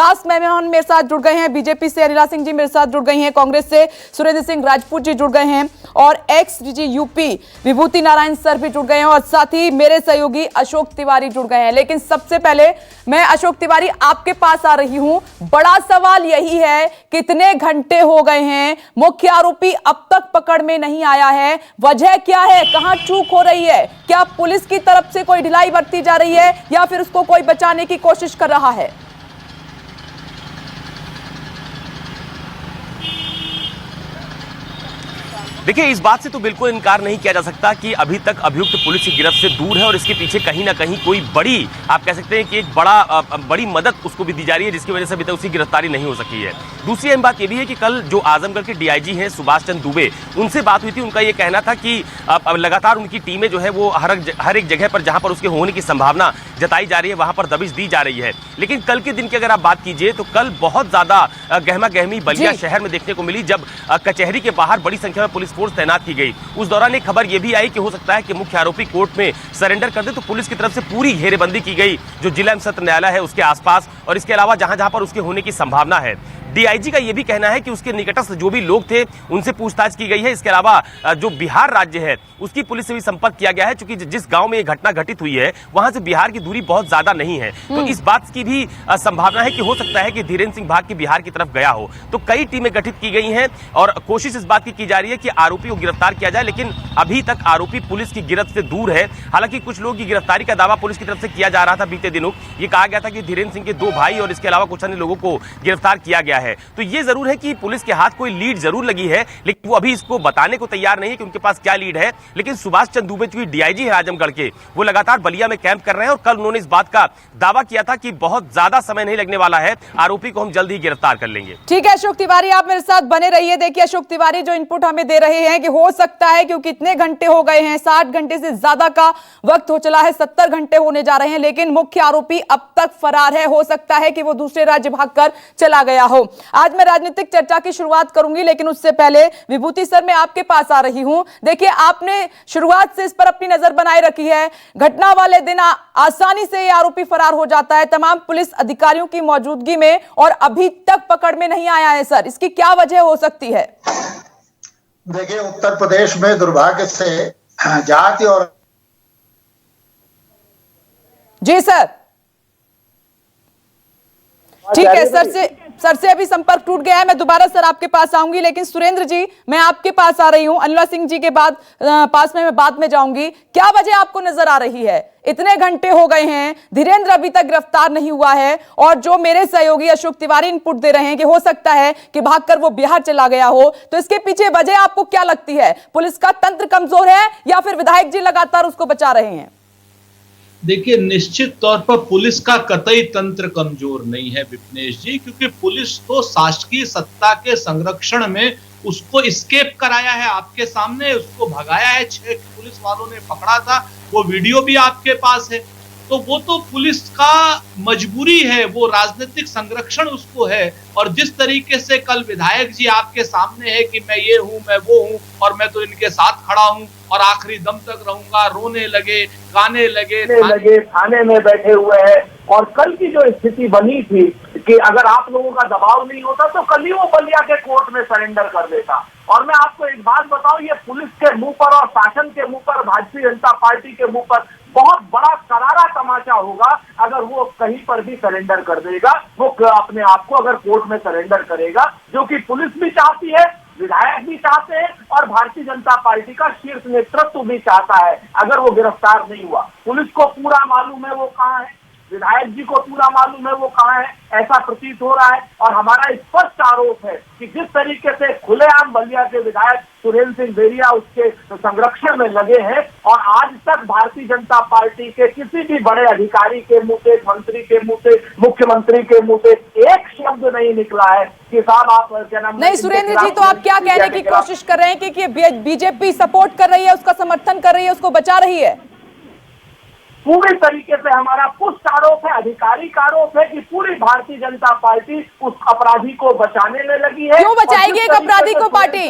खास मेहमान मेरे साथ जुड़ गए हैं। बीजेपी से अनिला सिंह जी मेरे साथ जुड़ गई हैं, कांग्रेस से सुरेंद्र सिंह राजपूत जी जुड़ गए हैं और एक्स डीजी यूपी विभूति नारायण सर भी जुड़ गए हैं और साथ ही मेरे सहयोगी अशोक तिवारी जुड़ गए हैं। लेकिन सबसे पहले मैं अशोक तिवारी आपके पास आ रही हूं। बड़ा सवाल यही है, कितने घंटे हो गए हैं, मुख्य आरोपी अब तक पकड़ में नहीं आया है, वजह क्या है, कहां चूक हो रही है? क्या पुलिस की तरफ से कोई ढिलाई बरती जा रही है या फिर उसको कोई बचाने की कोशिश कर रहा है? देखिए, इस बात से तो बिल्कुल इनकार नहीं किया जा सकता कि अभी तक अभियुक्त पुलिस की गिरफ्त से दूर है और इसके पीछे कहीं ना कहीं कोई बड़ी, आप कह सकते हैं कि एक बड़ी मदद उसको भी दी जा रही है, जिसकी वजह से अभी तक उसकी गिरफ्तारी नहीं हो सकी है। दूसरी अहम बात यह भी है कि कल जो आजमगढ़ के डीआईजी हैं सुभाष चंद्र दुबे, उनसे बात हुई थी। उनका यह कहना था कि लगातार उनकी टीमें जो है वो हर एक जगह पर जहां पर उसके होने की संभावना जताई जा रही है वहां पर दबिश दी जा रही है। लेकिन कल के दिन की अगर आप बात कीजिए तो कल बहुत ज्यादा गहमा गहमी बलिया शहर में देखने को मिली, जब कचहरी के बाहर बड़ी संख्या में पुलिस फोर्स तैनात की गई। उस दौरान एक खबर यह भी आई कि हो सकता है कि मुख्य आरोपी कोर्ट में सरेंडर कर दे, तो पुलिस की तरफ से पूरी घेरेबंदी की गई जो जिला एवं सत्र न्यायालय है उसके आसपास और इसके अलावा जहां जहां पर उसके होने की संभावना है। डीआईजी का यह भी कहना है कि उसके निकटस्थ जो भी लोग थे उनसे पूछताछ की गई है। इसके अलावा जो बिहार राज्य है उसकी पुलिस से भी संपर्क किया गया है, क्योंकि जिस गांव में यह घटना घटित हुई है वहां से बिहार की दूरी बहुत ज्यादा नहीं है। तो इस बात की भी संभावना है कि हो सकता है कि धीरेन्द्र सिंह भाग के बिहार की तरफ गया हो। तो कई टीमें गठित की गई हैं और कोशिश इस बात की जा रही है कि आरोपी को गिरफ्तार किया जाए, लेकिन अभी तक आरोपी पुलिस की गिरफ्त से दूर है। हालांकि कुछ लोगों की गिरफ्तारी का दावा पुलिस की तरफ से किया जा रहा था बीते दिनों। ये कहा गया था कि धीरेन्द्र सिंह के 2 भाई और इसके अलावा कुछ अन्य लोगों को गिरफ्तार किया गया है। तो ये जरूर है कि पुलिस के हाथ कोई लीड जरूर लगी है, लेकिन वो अभी इसको बताने को तैयार नहीं है कि उनके पास क्या लीड है। लेकिन सुभाष चंद्र दुबे जो डीआईजी है आजमगढ़ के, वो लगातार बलिया में कैंप कर रहे हैं और कल उन्होंने इस बात का दावा किया था कि बहुत ज्यादा समय नहीं लगने वाला है, आरोपी को हम जल्द ही गिरफ्तार कर लेंगे। ठीक है अशोक तिवारी, आप मेरे साथ बने रहिए। देखिए अशोक तिवारी जो इनपुट हमें दे रहे हैं कि हो सकता है क्योंकि इतने घंटे हो गए हैं, 60 घंटे से ज्यादा का वक्त हो चला है, 70 घंटे होने जा रहे हैं, लेकिन मुख्य आरोपी अब तक फरार है। हो सकता है कि वो दूसरे राज्य भागकर चला गया हो। आज मैं राजनीतिक चर्चा की शुरुआत करूंगी, लेकिन उससे पहले विभूति सर मैं आपके पास आ रही हूं। देखिए आपने शुरुआत से इस पर अपनी नजर बनाए रखी है। घटना वाले दिन आसानी से ये आरोपी फरार हो जाता है तमाम पुलिस अधिकारियों की मौजूदगी में और अभी तक पकड़ में नहीं आया है। सर इसकी क्या वजह हो सकती है? देखिए, उत्तर प्रदेश में दुर्भाग्य से जाति और जी सर ठीक है, सर से अभी संपर्क टूट गया है। मैं दोबारा सर आपके पास आऊंगी, लेकिन सुरेंद्र जी मैं आपके पास आ रही हूं। अनिला सिंह जी के पास में मैं बाद में जाऊंगी। क्या वजह आपको नजर आ रही है? इतने घंटे हो गए हैं, धीरेन्द्र अभी तक गिरफ्तार नहीं हुआ है और जो मेरे सहयोगी अशोक तिवारी इनपुट दे रहे हैं कि हो सकता है कि भागकर वो बिहार चला गया हो, तो इसके पीछे वजह आपको क्या लगती है? पुलिस का तंत्र कमजोर है या फिर विधायक जी लगातार उसको बचा रहे हैं? देखिए, निश्चित तौर पर पुलिस का कतई तंत्र कमजोर नहीं है विपनेश जी, क्योंकि पुलिस तो शासकीय सत्ता के संरक्षण में उसको एस्केप कराया है, आपके सामने उसको भगाया है। 6 पुलिस वालों ने पकड़ा था, वो वीडियो भी आपके पास है। तो वो तो पुलिस का मजबूरी है, वो राजनीतिक संरक्षण उसको है। और जिस तरीके से कल विधायक जी आपके सामने है कि मैं ये हूं, मैं वो हूं और मैं तो इनके साथ खड़ा हूं और आखिरी दम तक रहूंगा, रोने लगे, गाने लगे, थाने में बैठे हुए हैं। और कल की जो स्थिति बनी थी कि अगर आप लोगों का दबाव नहीं होता तो कल ही वो बलिया के कोर्ट में सरेंडर कर देता। और मैं आपको एक बात बताऊं, ये पुलिस के मुंह पर और शासन के मुंह पर, भारतीय जनता पार्टी के मुंह पर बहुत बड़ा करारा तमाचा होगा अगर वो कहीं पर भी सरेंडर कर देगा। वो अपने आप को अगर कोर्ट में सरेंडर करेगा, जो कि पुलिस भी चाहती है, विधायक भी चाहते हैं और भारतीय जनता पार्टी का शीर्ष नेतृत्व भी चाहता है। अगर वो गिरफ्तार नहीं हुआ, पुलिस को पूरा मालूम है वो कहाँ है, विधायक जी को पूरा मालूम है वो कहाँ है, ऐसा प्रतीत हो रहा है। और हमारा स्पष्ट आरोप है कि जिस तरीके से खुलेआम बलिया के विधायक सुरेंद्र सिंह बेरिया उसके संरक्षण में लगे हैं और आज तक भारतीय जनता पार्टी के किसी भी बड़े अधिकारी के मुंह से, मंत्री के मुंह से, मुख्यमंत्री के मुंह से एक शब्द नहीं निकला है कि साहब आप क्या नाम नहीं। सुरेंद्र जी तो आप क्या कहने की कोशिश कर रहे हैं कि बीजेपी सपोर्ट कर रही है, उसका समर्थन कर रही है, उसको बचा रही है? पूरी तरीके से हमारा पुष्ट आरोप है, आधिकारिक आरोप है कि पूरी भारतीय जनता पार्टी उस अपराधी को बचाने में लगी है। क्यों बचाएगी एक अपराधी को पार्टी?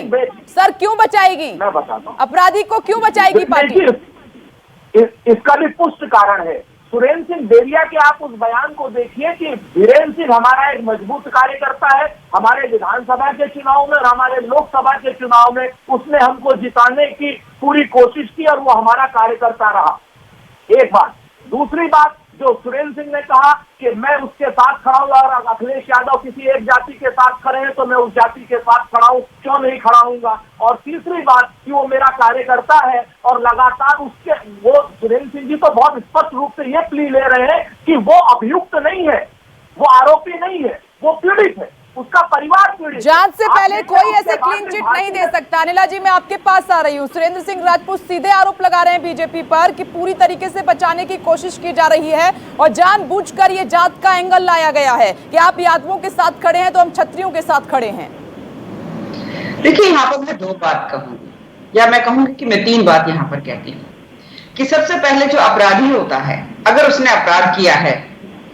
सर क्यों बचाएगी? मैं बताता हूँ अपराधी को क्यों बचाएगी पार्टी? इसका भी पुष्ट कारण है। सुरेंद्र सिंह बेरिया के आप उस बयान को देखिए कि वीरेंद्र सिंह हमारा एक मजबूत कार्यकर्ता है, हमारे विधानसभा के चुनाव में और हमारे लोकसभा के चुनाव में उसने हमको जिताने की पूरी कोशिश की और वो हमारा कार्यकर्ता रहा। एक बात। दूसरी बात, जो सुरेंद्र सिंह ने कहा कि मैं उसके साथ खड़ा हूँ और अखिलेश यादव किसी एक जाति के साथ खड़े हैं तो मैं उस जाति के साथ खड़ा हूँ, क्यों नहीं खड़ा हूँगा। और तीसरी बात कि वो मेरा कार्यकर्ता है और लगातार उसके वो सुरेंद्र सिंह जी तो बहुत स्पष्ट रूप से ये प्ली ले रहे हैं कि वो अभियुक्त नहीं है, वो आरोपी नहीं है, वो पीड़ित है, उसका परिवार पीड़ित। जांच से पहले कोई ऐसे क्लीन चिट नहीं दे सकता। अनिला जी, मैं आपके पास आ रही हूँ। सुरेंद्र सिंह राजपूत सीधे आरोप लगा रहे हैं बीजेपी पर कि पूरी तरीके से बचाने की कोशिश की जा रही है और जानबूझकर ये जात का एंगल लाया गया है कि आप यादवों के साथ खड़े हैं तो हम क्षत्रियों के साथ खड़े हैं। देखिए, यहाँ पर मैं दो बात कहूंगी, या मैं कहूंगी कि मैं तीन बात यहाँ पर कहती हूँ कि सबसे पहले जो अपराधी होता है, अगर उसने अपराध किया है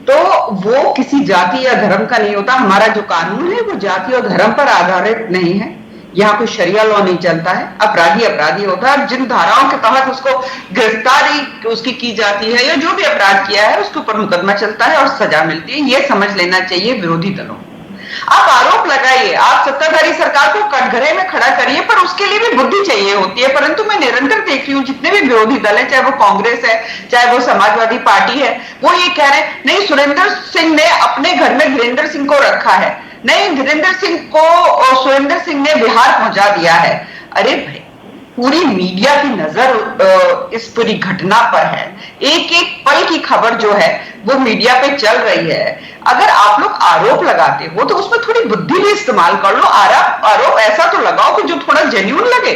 तो वो किसी जाति या धर्म का नहीं होता। हमारा जो कानून है वो जाति और धर्म पर आधारित नहीं है, यहाँ कोई शरिया लॉ नहीं चलता है। अपराधी अपराधी होता है और जिन धाराओं के तहत उसको गिरफ्तारी उसकी की जाती है या जो भी अपराध किया है उसके ऊपर मुकदमा चलता है और सजा मिलती है, ये समझ लेना चाहिए विरोधी दलों। आप आरोप लगाइए, आप सत्ताधारी सरकार को कटघरे में खड़ा करिए, पर उसके लिए भी बुद्धि चाहिए होती है। परंतु मैं निरंतर देख रही हूँ जितने भी विरोधी दल है, चाहे वो कांग्रेस है चाहे वो समाजवादी पार्टी है, वो ये कह रहे हैं नहीं सुरेंद्र सिंह ने अपने घर में धीरेन्द्र सिंह को रखा है, नहीं धीरेन्द्र सिंह को सुरेंद्र सिंह ने बिहार पहुंचा दिया है। अरे भाई, पूरी मीडिया की नजर इस पूरी घटना पर है, एक एक पल की खबर जो है वो मीडिया पे चल रही है। अगर आप लोग आरोप लगाते हो तो उसमें थोड़ी बुद्धि भी इस्तेमाल कर लो। आरोप ऐसा तो लगाओ कि जो थोड़ा जेन्युइन लगे।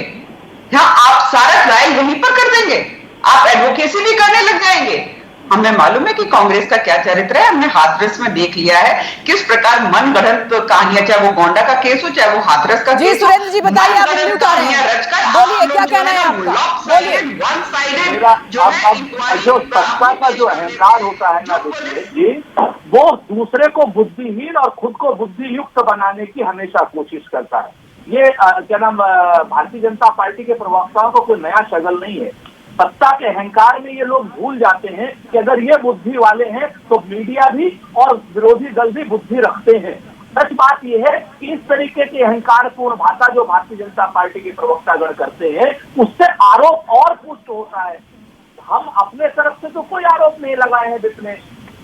हाँ, आप सारा ट्रायल यहीं पर कर देंगे, आप एडवोकेसी भी करने लग जाएंगे। हमें मालूम है कि कांग्रेस का क्या चरित्र है, हमने हाथरस में देख लिया है किस प्रकार मन गढ़ंत कहानियां, चाहे वो गोंडा का केस हो चाहे वो हाथरस का केस हो। सुरेंद्र जी बताइए, आप म्यूट आ रहे हैं, बोलिए क्या कहना है आपका, बोलिए। जो सत्ता का जो अहंकार होता है ना जी, वो दूसरे को बुद्धिहीन और खुद को बुद्धियुक्त बनाने की हमेशा कोशिश करता है। ये क्या नाम, भारतीय जनता पार्टी के प्रवक्ताओं को कोई नया शगल नहीं है। सत्ता के अहंकार में ये लोग भूल जाते हैं कि अगर ये बुद्धि वाले हैं तो मीडिया भी और विरोधी दल भी बुद्धि रखते हैं। सच बात यह है कि इस तरीके की अहंकारपूर्ण भाषा जो भारतीय जनता पार्टी के प्रवक्तागण करते हैं उससे आरोप और पुष्ट होता है। हम अपने तरफ से तो कोई आरोप नहीं लगाए हैं विपने।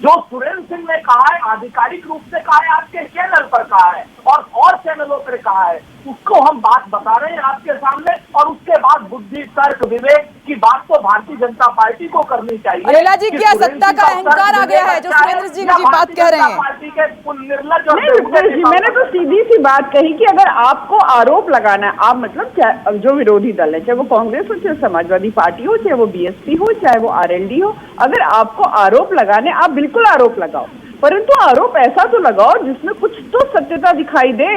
जो सुरेंद्र सिंह ने कहा है, आधिकारिक रूप से कहा है, आपके चैनल पर कहा है और चैनलों पर कहा है, उसको हम बात बता रहे हैं आपके सामने। और उसके बाद बुद्धि, तर्क, विवेक की बात तो भारतीय जनता पार्टी को करनी चाहिए। अनिला जी, क्या सत्ता का अहंकार आ गया है जो सुरेंद्र जी जी बात कह रहे हैं? पार्टी के निर्लज और नहीं, मैंने तो सीधी सी बात कही कि अगर आपको आरोप लगाना है, आप मतलब जो विरोधी दल है, चाहे वो कांग्रेस हो चाहे समाजवादी पार्टी हो चाहे वो बीएसपी हो चाहे वो आरएलडी हो, अगर आपको आरोप लगाने, आप बिल्कुल आरोप लगाओ, परंतु आरोप ऐसा तो लगाओ जिसमें कुछ तो सत्यता दिखाई दे।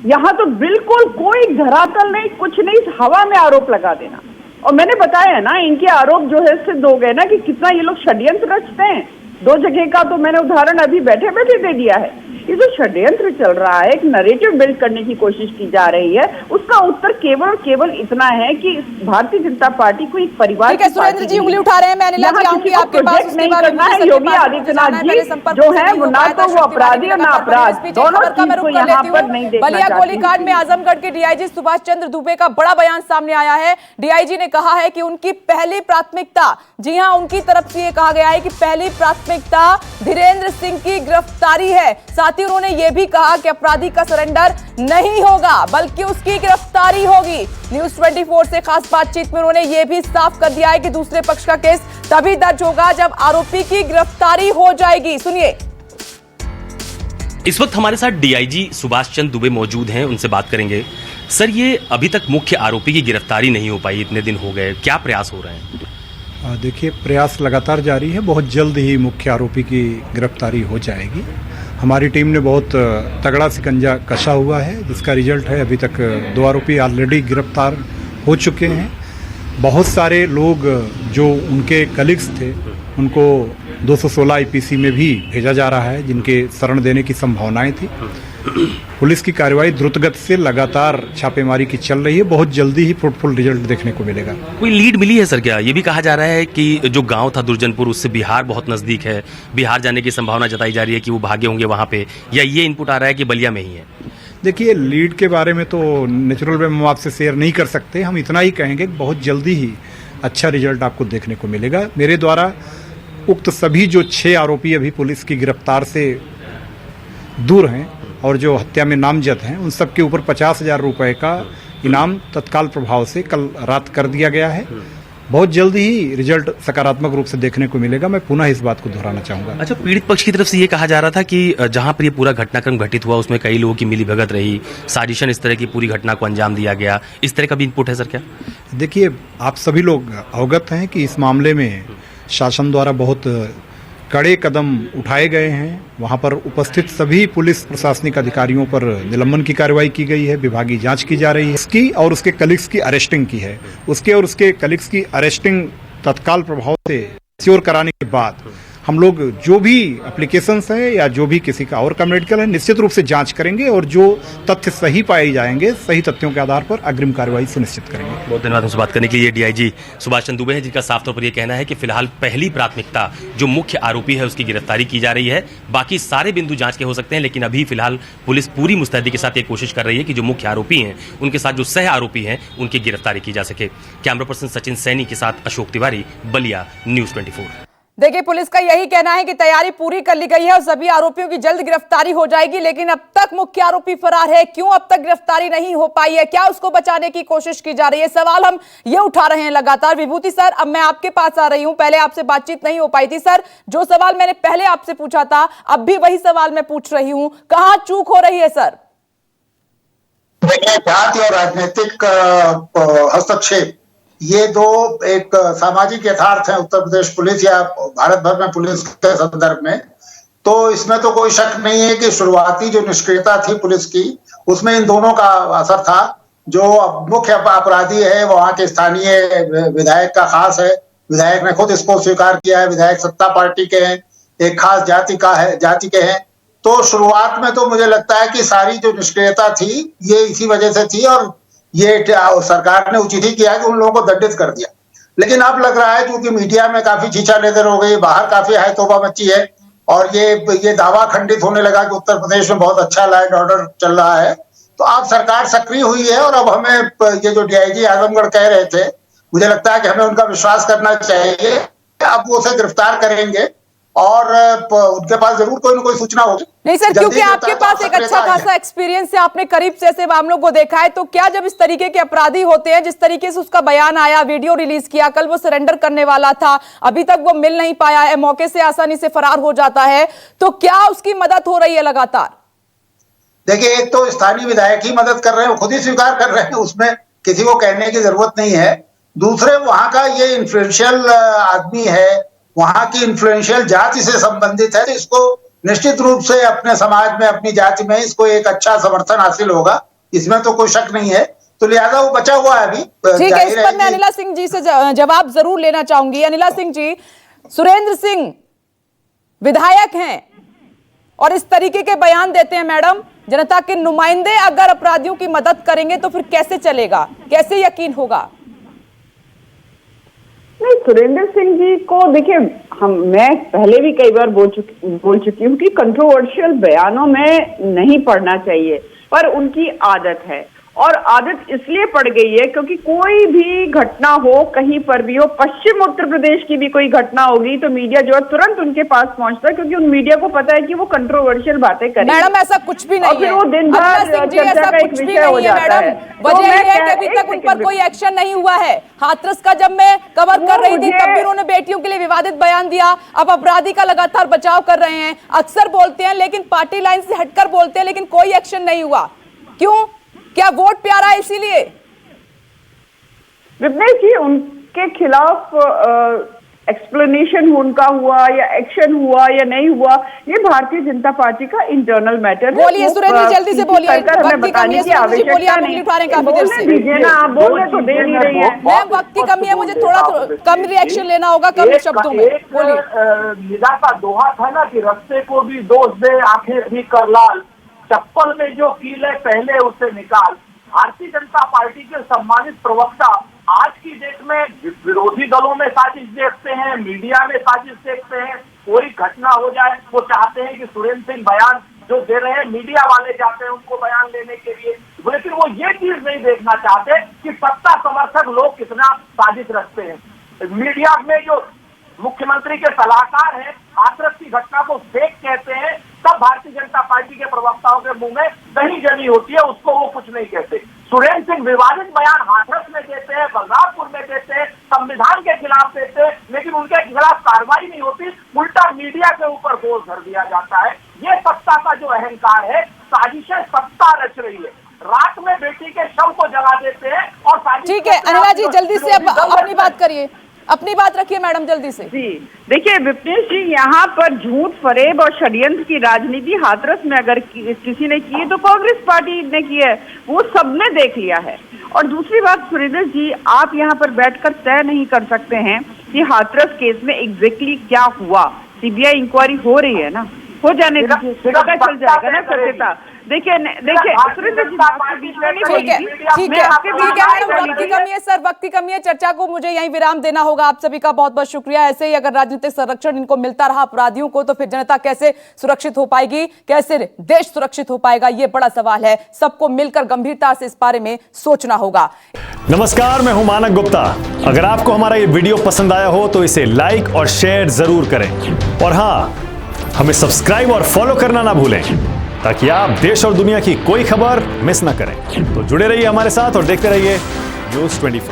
यहाँ तो बिल्कुल कोई धरातल नहीं, कुछ नहीं, हवा में आरोप लगा देना। और मैंने बताया ना, इनके आरोप जो है सिद्ध हो गए ना कि कितना ये लोग षड्यंत्र रचते हैं। दो जगह का तो मैंने उदाहरण अभी बैठे बैठे दे दिया है। ये जो षड्यंत्र चल रहा है, एक नैरेटिव बिल्ड करने की कोशिश की जा रही है, उसका उत्तर केवल केवल इतना है कि भारतीय जनता पार्टी को एक परिवार की सुरेंद्र जी उंगली उठा रहे हैं। मैं अनिला जी आऊंगी आपके पास। नहीं करना है। योगी आदित्यनाथ जी जो है वो ना तो वो अपराधी और ना अपराध, दोनों चीज को यहाँ पर नहीं देखना। बलिया गोलीकांड में आजमगढ़ के डीआईजी सुभाष चंद्र दुबे का बड़ा बयान सामने आया है। डीआईजी ने कहा है कि उनकी पहली प्राथमिकता, जी हां, उनकी तरफ से ये कहा गया है कि पहली प्राथमिकता धीरेन्द्र सिंह की गिरफ्तारी है। साथ ही उन्होंने ये भी कहा कि अपराधी का सरेंडर नहीं होगा बल्कि उसकी गिरफ्तारी होगी। न्यूज़ 24 से खास बातचीत में उन्होंने ये भी साफ कर दिया है कि दूसरे पक्ष का केस तभी दर्ज होगा जब आरोपी की गिरफ्तारी हो जाएगी। सुनिए। इस वक्त हमारे साथ डीआईजी सुभाष चंद्र दुबे मौजूद हैं, उनसे बात करेंगे। सर, ये अभी तक मुख्य आरोपी की गिरफ्तारी नहीं हो पाई, इतने दिन हो गए, क्या प्रयास हो रहे हैं? देखिए, प्रयास लगातार जारी है। बहुत जल्द ही मुख्य आरोपी की गिरफ्तारी हो जाएगी। हमारी टीम ने बहुत तगड़ा शिकंजा कसा हुआ है, जिसका रिजल्ट है अभी तक 2 आरोपी ऑलरेडी गिरफ्तार हो चुके हैं। बहुत सारे लोग जो उनके कलीग्स थे उनको 216 आईपीसी में भी भेजा जा रहा है, जिनके शरण देने की संभावनाएं थी। पुलिस की कार्रवाई द्रुत गति से लगातार छापेमारी की चल रही है। बहुत जल्दी ही फ्रूटफुल रिजल्ट देखने को मिलेगा। कोई लीड मिली है सर क्या? ये भी कहा जा रहा है कि जो गांव था दुर्जनपुर, उससे बिहार बहुत नजदीक है, बिहार जाने की संभावना जताई जा रही है कि वो भागे होंगे वहां पे, या ये इनपुट आ रहा है कि बलिया में ही है? देखिए, लीड के बारे में तो नेचुरल वे हम आपसे शेयर नहीं कर सकते। हम इतना ही कहेंगे कि बहुत जल्दी ही अच्छा रिजल्ट आपको देखने को मिलेगा। मेरे द्वारा उक्त सभी जो 6 आरोपी अभी पुलिस की गिरफ्तार से दूर हैं और जो हत्या में नामजद हैं, उन सब के ऊपर 50,000 रुपये का इनाम तत्काल प्रभाव से कल रात कर दिया गया है। बहुत जल्दी ही रिजल्ट सकारात्मक रूप से देखने को मिलेगा। मैं पुनः इस बात को दोहराना चाहूंगा। अच्छा, पीड़ित पक्ष की तरफ से ये कहा जा रहा था कि जहां पर ये पूरा घटनाक्रम घटित हुआ उसमें कई लोगों की मिलीभगत रही, साजिशन इस तरह की पूरी घटना को अंजाम दिया गया, इस तरह का भी इनपुट है सर क्या? देखिए, आप सभी लोग अवगत हैं कि इस मामले में शासन द्वारा बहुत कड़े कदम उठाए गए हैं। वहां पर उपस्थित सभी पुलिस प्रशासनिक अधिकारियों पर निलंबन की कार्रवाई की गई है, विभागीय जांच की जा रही है। इसकी और उसके कलीग्स की अरेस्टिंग की है। उसके और उसके कलीग्स की अरेस्टिंग तत्काल प्रभाव से श्योर कराने के बाद हम लोग जो भी एप्लीकेशंस है या जो भी किसी का और का मेडिकल है, निश्चित रूप से जांच करेंगे और जो तथ्य सही पाए जाएंगे, सही तथ्यों के आधार पर अग्रिम कार्रवाई सुनिश्चित करेंगे। बहुत धन्यवाद हमसे बात करने के लिए। डीआईजी सुभाष चंद्र दुबे हैं, जिनका साफ तौर पर यह कहना है कि फिलहाल पहली प्राथमिकता जो मुख्य आरोपी है उसकी गिरफ्तारी की जा रही है। बाकी सारे बिंदु जांच के हो सकते हैं, लेकिन अभी फिलहाल पुलिस पूरी मुस्तैदी के साथ ये कोशिश कर रही है कि जो मुख्य आरोपी हैं उनके साथ जो सह आरोपी हैं उनकी गिरफ्तारी की जा सके। कैमरा पर्सन सचिन सैनी के साथ अशोक तिवारी, बलिया, न्यूज़ 24। देखिए, पुलिस का यही कहना है कि तैयारी पूरी कर ली गई है और सभी आरोपियों की जल्द गिरफ्तारी हो जाएगी, लेकिन अब तक मुख्य आरोपी फरार है। क्यों अब तक गिरफ्तारी नहीं हो पाई है? क्या उसको बचाने की कोशिश की जा रही है? सवाल हम ये उठा रहे हैं लगातार। विभूति सर, अब मैं आपके पास आ रही हूं। पहले आपसे बातचीत नहीं हो पाई थी सर। जो सवाल मैंने पहले आपसे पूछा था, अब भी वही सवाल मैं पूछ रही हूं। कहां चूक हो रही है सर? देखिए, जाति और राजनीतिक हस्तक्षेप, ये दो एक सामाजिक यथार्थ है उत्तर प्रदेश पुलिस या भारत भर में पुलिस के संदर्भ में। तो इसमें तो कोई शक नहीं है कि शुरुआती जो निष्क्रियता थी पुलिस की, उसमें इन दोनों का असर था। जो मुख्य अपराधी है वहां के स्थानीय विधायक का खास है। विधायक ने खुद इसको स्वीकार किया है। विधायक सत्ता पार्टी के हैं, एक खास जाति के हैं। तो शुरुआत में तो मुझे लगता है कि सारी जो निष्क्रियता थी ये इसी वजह से थी और ये सरकार ने उचित ही किया कि उन लोगों को दंडित कर दिया। लेकिन अब लग रहा है क्योंकि मीडिया में काफी चीचा लेदर हो गई, बाहर काफी हाय तौबा मची है और ये दावा खंडित होने लगा कि उत्तर प्रदेश में बहुत अच्छा लॉ एंड ऑर्डर चल रहा है। तो अब सरकार सक्रिय हुई है और अब हमें ये जो डीआईजी आजमगढ़ कह रहे थे, मुझे लगता है कि हमें उनका विश्वास करना चाहिए। अब वो उसे गिरफ्तार करेंगे और उनके पास जरूर कोई ना कोई सूचना होगी। नहीं सर, क्योंकि आपके पास एक अच्छा खासा एक्सपीरियंस है, आपने करीब से ऐसे मामलों को देखा है। तो क्या जब इस तरीके के अपराधी होते हैं, जिस तरीके से उसका बयान आया, वीडियो रिलीज किया, कल वो सरेंडर करने वाला था, अभी तक वो मिल नहीं पाया है, मौके से आसानी से फरार हो जाता है, तो क्या उसकी मदद हो रही है लगातार? देखिए, एक तो स्थानीय विधायक ही मदद कर रहे हैं, वो खुद ही स्वीकार कर रहे हैं, उसमें किसी को कहने की जरूरत नहीं है। दूसरे, वहां का ये इन्फ्लुएंशियल आदमी है, वहां की इन्फ्लुएंशियल जाति से संबंधित है, तो इसको निश्चित रूप से अपने समाज में, अपनी जाति में इसको एक अच्छा समर्थन हासिल होगा, इसमें तो कोई शक नहीं है। तो लिहाजा वो बचा हुआ है अभी। ठीक है, इस पर मैं अनिला सिंह जी से जवाब जरूर लेना चाहूंगी। अनिला सिंह जी, सुरेंद्र सिंह विधायक हैं और इस तरीके के बयान देते हैं। मैडम, जनता के नुमाइंदे अगर अपराधियों की मदद करेंगे तो फिर कैसे चलेगा, कैसे यकीन होगा? नहीं, सुरेंद्र सिंह जी को देखिए, मैं पहले भी कई बार बोल चुकी हूँ कि कंट्रोवर्शियल बयानों में नहीं पढ़ना चाहिए, पर उनकी आदत है और आदत इसलिए पड़ गई है क्योंकि कोई भी घटना हो, कहीं पर भी हो, पश्चिम उत्तर प्रदेश की भी कोई घटना होगी तो मीडिया जो है तुरंत उनके पास पहुंचता है, क्योंकि उन मीडिया को पता है कि वो कंट्रोवर्शियल बातें करेंगे। मैडम, ऐसा कुछ भी नहीं है। वो दिन भर चर्चा का एक विषय हो जाता है। वजह यह है कि अभी तक उन पर कोई एक्शन नहीं हुआ है। हाथरस का जब मैं कवर कर रही थी तब भी उन्होंने बेटियों के लिए विवादित बयान दिया। अब अपराधी का लगातार बचाव कर रहे हैं। अक्सर बोलते हैं लेकिन पार्टी लाइन से हटकर बोलते हैं, लेकिन कोई एक्शन नहीं हुआ। क्यों? क्या वोट प्यारा है इसीलिए? विपनेश जी, उनके खिलाफ एक्सप्लेनेशन उनका हुआ या एक्शन हुआ या नहीं हुआ, ये भारतीय जनता पार्टी का इंटरनल मैटर है। बोलिए सुरेंद्र, जल्दी से बोलिए, हमें बताने की आवश्यकता नहीं। बोलने दीजिए ना, आप बोलने तो दे नहीं रही है। मैम, वक्त की कमी है, मुझे थोड़ा कम रिएक्शन लेना होगा, कम शब्दों में बोलिए। निदा का दोहा था ना कि रस्ते को भी दोष दे, आंखें भी कर लाल। चप्पल में जो कील है पहले उसे निकाल। भारतीय जनता पार्टी के सम्मानित प्रवक्ता आज की डेट में विरोधी दलों में साजिश देखते हैं, मीडिया में साजिश देखते हैं, कोई घटना हो जाए वो चाहते हैं कि सुरेंद्र सिंह बयान जो दे रहे हैं मीडिया वाले जाते हैं उनको बयान लेने के लिए, लेकिन वो ये चीज नहीं देखना चाहते कि सत्ता समर्थक लोग कितना साजिश रखते हैं। मीडिया में जो मुख्यमंत्री के सलाहकार हैं हाथरस की घटना को फेक कहते हैं, तब भारतीय जनता पार्टी के प्रवक्ताओं के मुंह में दही जली होती है, उसको वो कुछ नहीं कहते। सुरेंद्र सिंह विवादित बयान हाथरस में देते हैं, बलरामपुर में देते हैं, संविधान के खिलाफ देते हैं, लेकिन उनके खिलाफ कार्रवाई नहीं होती, उल्टा मीडिया के ऊपर बोझ धर दिया जाता है। ये सत्ता का जो अहंकार है, साजिशें सत्ता रच रही है। रात में बेटी के शव को जला देते हैं और ठीक है अनिला जी, जल्दी से अब अपनी बात करिए, अपनी बात रखिए मैडम जल्दी से। जी देखिए विपनेश जी, यहाँ पर झूठ फरेब और षड्यंत्र की राजनीति हाथरस में अगर किसी ने की है तो कांग्रेस पार्टी ने की है, वो सबने देख लिया है। और दूसरी बात सुरेंद्र जी, आप यहाँ पर बैठकर तय नहीं कर सकते हैं कि हाथरस केस में एग्जैक्टली क्या हुआ। सीबीआई इंक्वायरी हो रही है ना, हो जाने दीजिए, पता चल जाएगा ना सत्यता। देखिए सुरेंद्र जी आपके बीच में नहीं बोली, ठीक है मैडम, वक्त की कमी है सर, वक्त की कमी है, चर्चा को मुझे यहीं विराम देना होगा। आप सभी का बहुत बहुत शुक्रिया। ऐसे ही अगर राजनीतिक संरक्षण इनको मिलता रहा अपराधियों को, तो फिर जनता कैसे सुरक्षित हो पाएगी, कैसे देश सुरक्षित हो पाएगा, ये बड़ा सवाल है। सबको मिलकर गंभीरता से इस बारे में सोचना होगा। नमस्कार, मैं हूं मानक गुप्ता। अगर आपको हमारा ये वीडियो पसंद आया हो तो इसे लाइक और शेयर जरूर करें, और हाँ, हमें सब्सक्राइब और फॉलो करना ना भूलें ताकि आप देश और दुनिया की कोई खबर मिस ना करें। तो जुड़े रहिए हमारे साथ और देखते रहिए News 24।